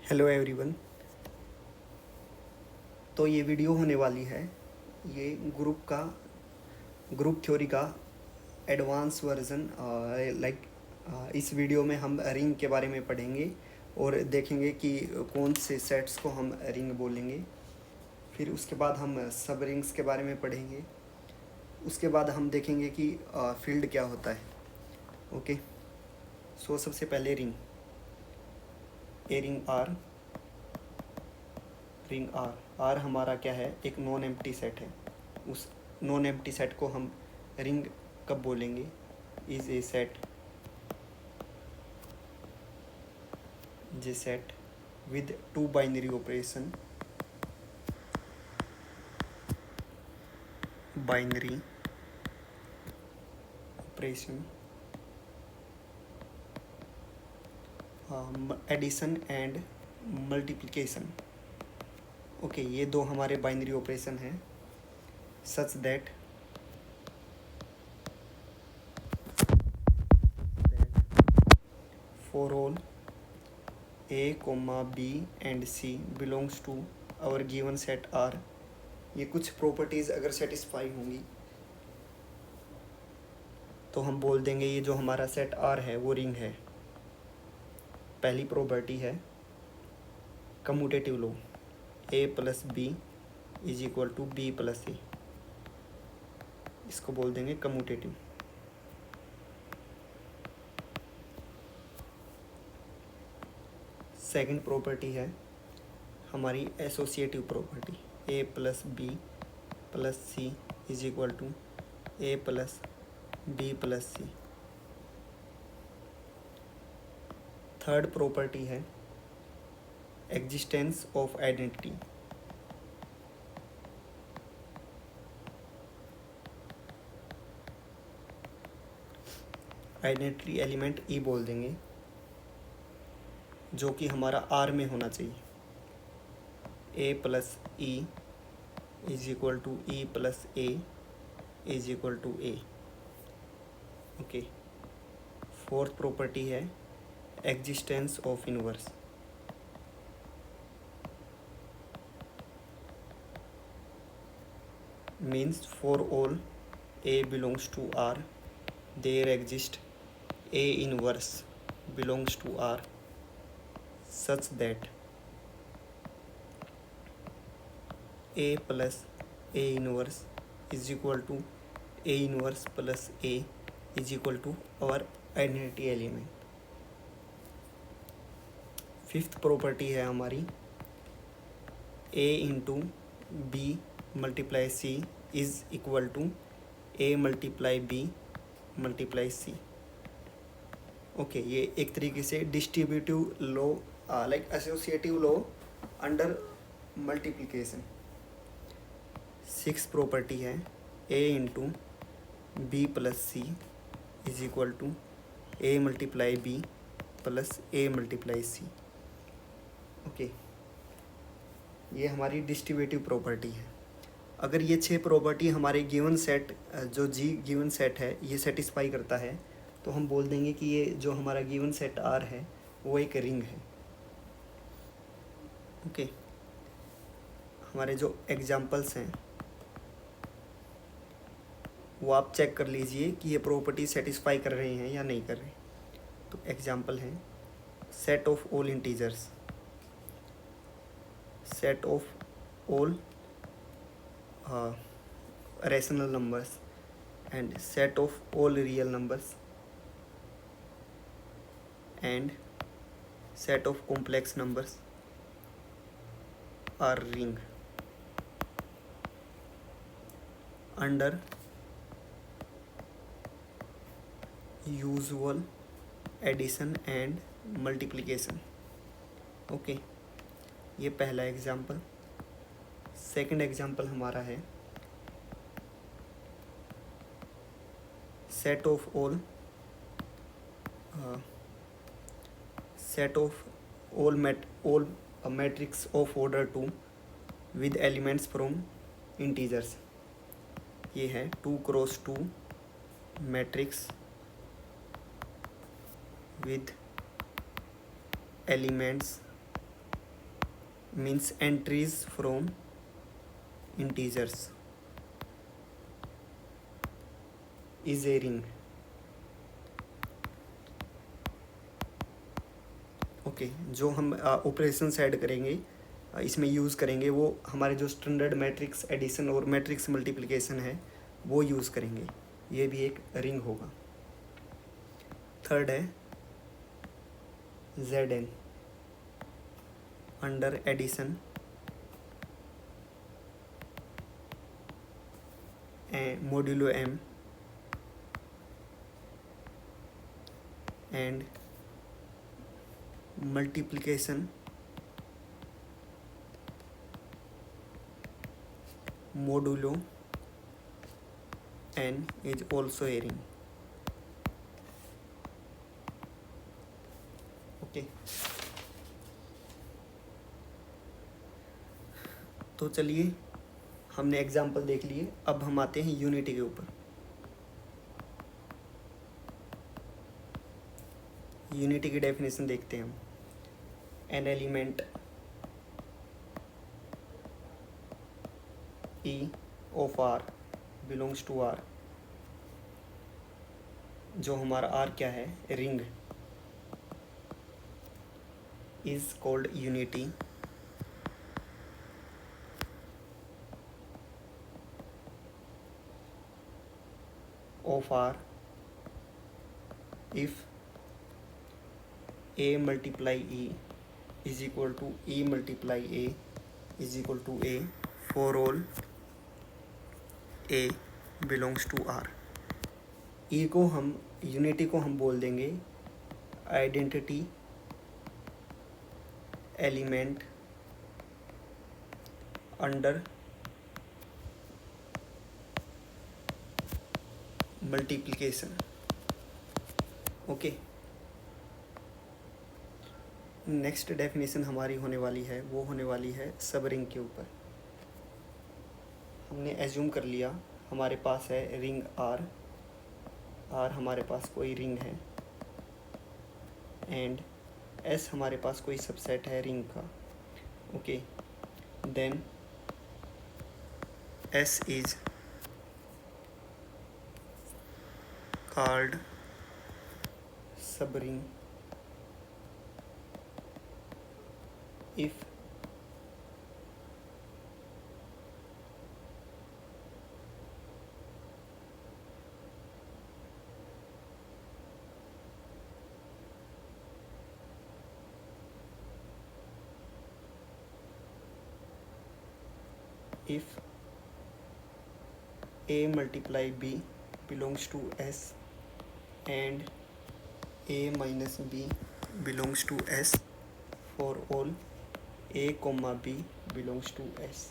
Hello everyone. तो ये video होने वाली है, ये ग्रुप थ्योरी का एडवांस वर्जन। इस वीडियो में हम रिंग के बारे में पढ़ेंगे और देखेंगे कि कौन से सेट्स को हम रिंग बोलेंगे। फिर उसके बाद हम सब रिंग्स के बारे में पढ़ेंगे। उसके बाद हम देखेंगे कि फील्ड क्या होता है। ओके, सो सबसे पहले रिंग। ए रिंग आर हमारा क्या है, एक नॉन एम्प्टी सेट है। उस नॉन एम्प्टी सेट को हम रिंग कब बोलेंगे? Is a set J set with two binary operation addition and multiplication. Okay, ये दो हमारे बाइनरी ऑपरेशन हैं such that for all a comma b and c belongs to our given set R. ये कुछ properties अगर satisfy होंगी तो हम बोल देंगे ये जो हमारा सेट आर है वो रिंग है। पहली प्रॉपर्टी है commutative law, A plus B is equal to B plus A. इसको बोल देंगे कम्यूटेटिव। सेकंड प्रॉपर्टी है हमारी associative property, A plus B plus C is equal to A plus B plus C. Third property है existence of identity. Identity element E बोल देंगे, जो कि हमारा आर में होना चाहिए। A plus E is equal to E plus A is equal to A. Okay, fourth property है existence of inverse. Means for all a belongs to R there exist a inverse belongs to R such that a plus a inverse is equal to a inverse plus a is equal to our identity element। Fifth property है हमारी a into B multiply C is equal to a multiply B multiply C. Okay, ये एक तरीके से distributive law like associative law under multiplication. Six property है A into B plus C is equal to A multiply B plus A multiply C. Okay, ये हमारी distributive property है। अगर ये छह प्रॉपर्टी हमारे गिवन सेट जो जी गिवन सेट है ये सेटिस्फाई करता है तो हम बोल देंगे कि ये जो हमारा गिवन सेट आर है वो एक रिंग है। ओके, हमारे जो एग्जाम्पल्स हैं वो आप चेक कर लीजिए कि ये प्रॉपर्टी सेटिस्फाई कर रहे हैं या नहीं कर रहे। तो एग्जाम्पल हैं set of all integers, set of all rational numbers and set of all real numbers and set of complex numbers are ring under usual addition and multiplication। Okay, ये पहला एग्जाम्पल। सेकंड एग्जाम्पल हमारा है set of all set of all a matrix of order 2 with elements from integers। ये है 2 cross 2 matrix with elements means entries from integers is a ring. Okay जो हम operations add करेंगे इसमें use करेंगे वो हमारे जो स्टैंडर्ड मैट्रिक्स एडिशन और मैट्रिक्स मल्टीप्लिकेशन है वो यूज़ करेंगे, ये भी एक रिंग होगा। थर्ड है Zn under addition modulo m and multiplication modulo n is also a ring. Okay तो चलिए हमने एग्जाम्पल देख लिए, अब हम आते हैं यूनिटी के ऊपर। यूनिटी की डेफिनेशन देखते हैं हम। An element E of R belongs to R, जो हमारा R क्या है, ring, is called unity of R if A multiply E is equal to E multiply A is equal to A for all A belongs to R। E को हम unity को हम बोल देंगे identity element under multiplication. Okay next definition हमारी होने वाली है वो होने वाली है सब रिंग के ऊपर। हमने एज्यूम कर लिया हमारे पास है रिंग R, R हमारे पास कोई रिंग है एंड S हमारे पास कोई सबसेट है रिंग का। Okay then S is called subring if A multiply B belongs to S and A minus B belongs to S for all A comma B belongs to S।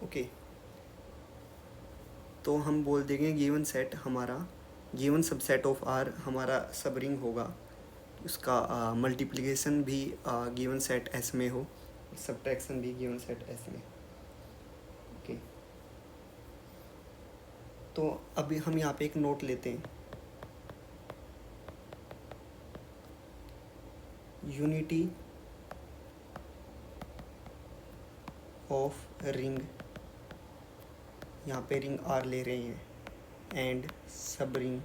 Okay तो हम बोल देंगे given set हमारा given subset of R हमारा सब ring होगा, उसका multiplication भी गिवन सेट S में हो, सब्ट्रैक्शन भी गिवन सेट S में। ओके तो अभी हम यहाँ पे एक नोट लेते हैं। यूनिटी ऑफ रिंग, यहाँ पे रिंग R ले रहे हैं एंड सब रिंग,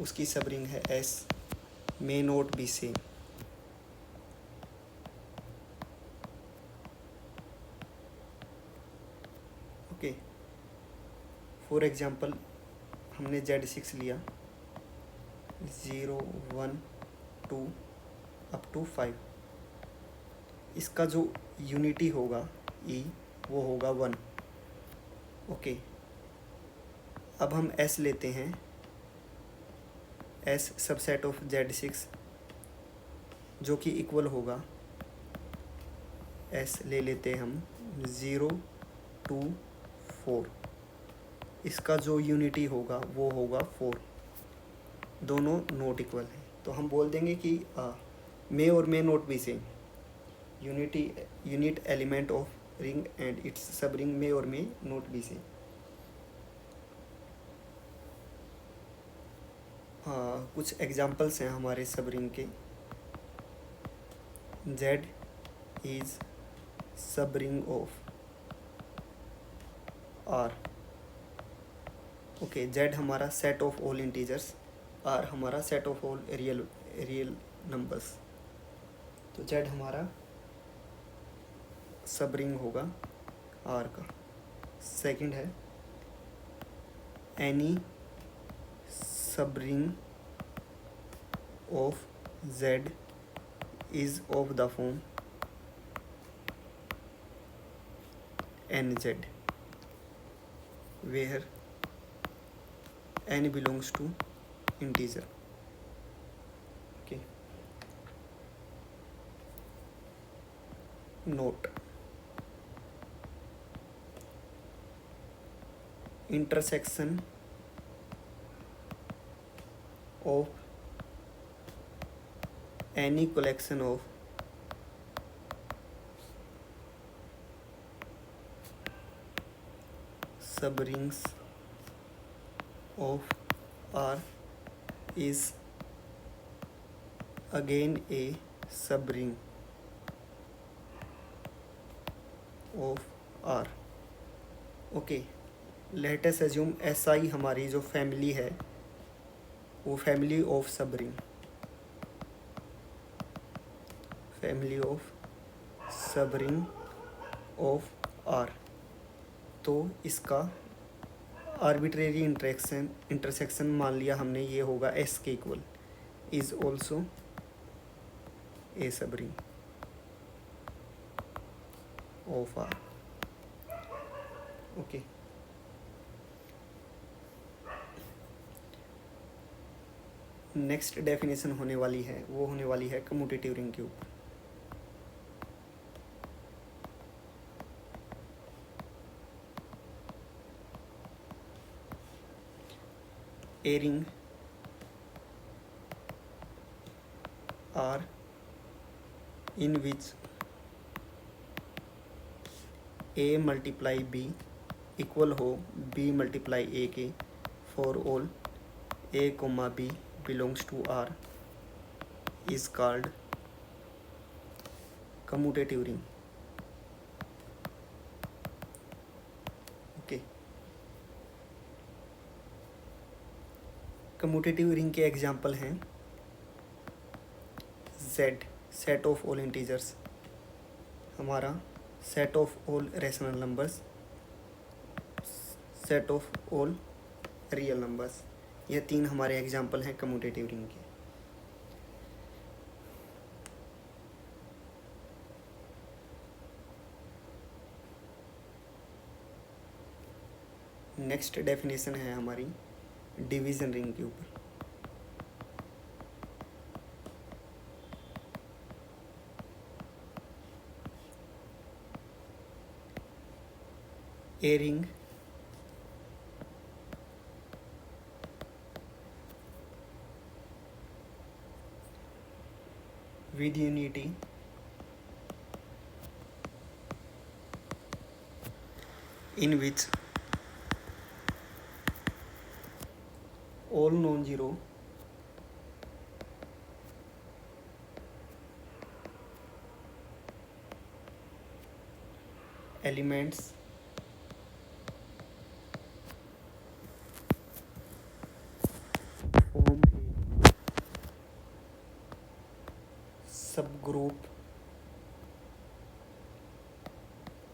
उसकी सब रिंग है S, may note B same. Okay for example हमने Z6 लिया 0 1 2 अप टू 5, इसका जो यूनिटी होगा E वो होगा 1। ओके अब हम S लेते हैं, S सबसेट ऑफ Z6 जो कि इक्वल होगा, S ले लेते हैं हम 0 2 4, इसका जो यूनिटी होगा वो होगा 4, दोनों नॉट इक्वल है तो हम बोल देंगे कि मे और may not be same. Unit element of ring and it's सब रिंग मे और मे नॉट बी सेम। कुछ एग्जांपल्स हैं हमारे सब रिंग के। Z is subring of R. Okay, Z हमारा set of all integers, R हमारा set of all real numbers. तो Z हमारा सब रिंग होगा R का। सेकंड है एनी सब ring of Z is of the form NZ where n belongs to integer. Okay. Note: intersection of any collection of subrings of R is again a subring of R. Okay, let us assume SI हमारी जो family है वो family of subring, family of subring of R। तो इसका arbitrary intersection मान लिया हमने, ये होगा S के equal, is also a subring of R। Okay, next definition होने वाली है, वो होने वाली है कम्यूटेटिव रिंग के ऊपर। A ring R in which A multiply B equal हो B मल्टीप्लाई A के for all A, B belongs to R is called commutative ring. Okay, commutative ring के एग्जाम्पल हैं Z set of all integers, हमारा set of all rational numbers, set of all real numbers. ये तीन हमारे example हैं commutative ring के। Next definition है हमारी डिवीजन रिंग के ऊपर। A ring with unity in which all non-zero elements form a subgroup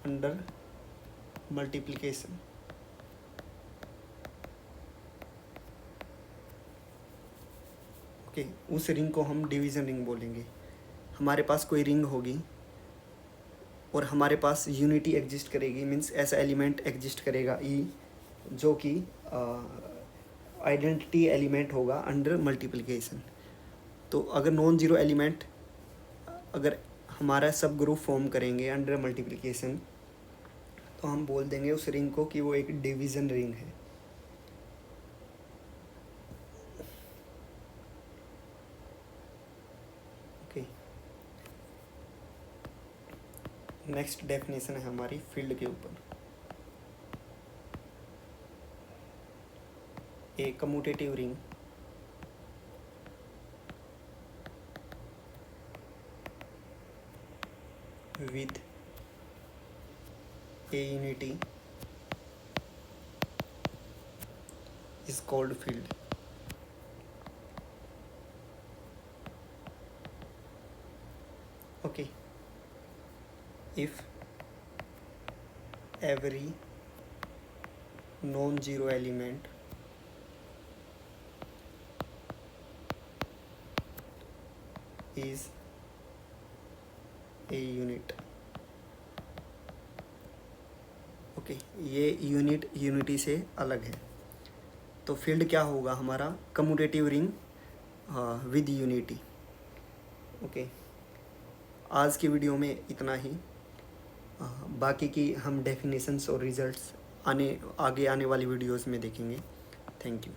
under multiplication। Okay, उस रिंग को हम डिवीज़न रिंग बोलेंगे। हमारे पास कोई रिंग होगी और हमारे पास यूनिटी एग्जिस्ट करेगी, मीन्स ऐसा एलिमेंट एग्जिस्ट करेगा ई जो कि आइडेंटिटी एलिमेंट होगा अंडर मल्टीप्लिकेशन। तो अगर नॉन ज़ीरो एलिमेंट अगर हमारा सब ग्रुप फॉर्म करेंगे अंडर मल्टीप्लिकेशन, तो हम बोल देंगे उस रिंग को कि वो एक डिवीज़न रिंग है। ओके, नेक्स्ट डेफिनेशन है हमारी फील्ड के ऊपर। A commutative ring with a unity is called field. Okay, if every non-zero element is a unit. Okay, ये यूनिट यूनिटी से अलग है, तो फील्ड क्या होगा हमारा? Commutative ring with unity. Okay, आज की वीडियो में इतना ही। बाकी की हम डेफिनेशंस और रिजल्ट्स आगे आने वाली वीडियोस में देखेंगे। Thank you.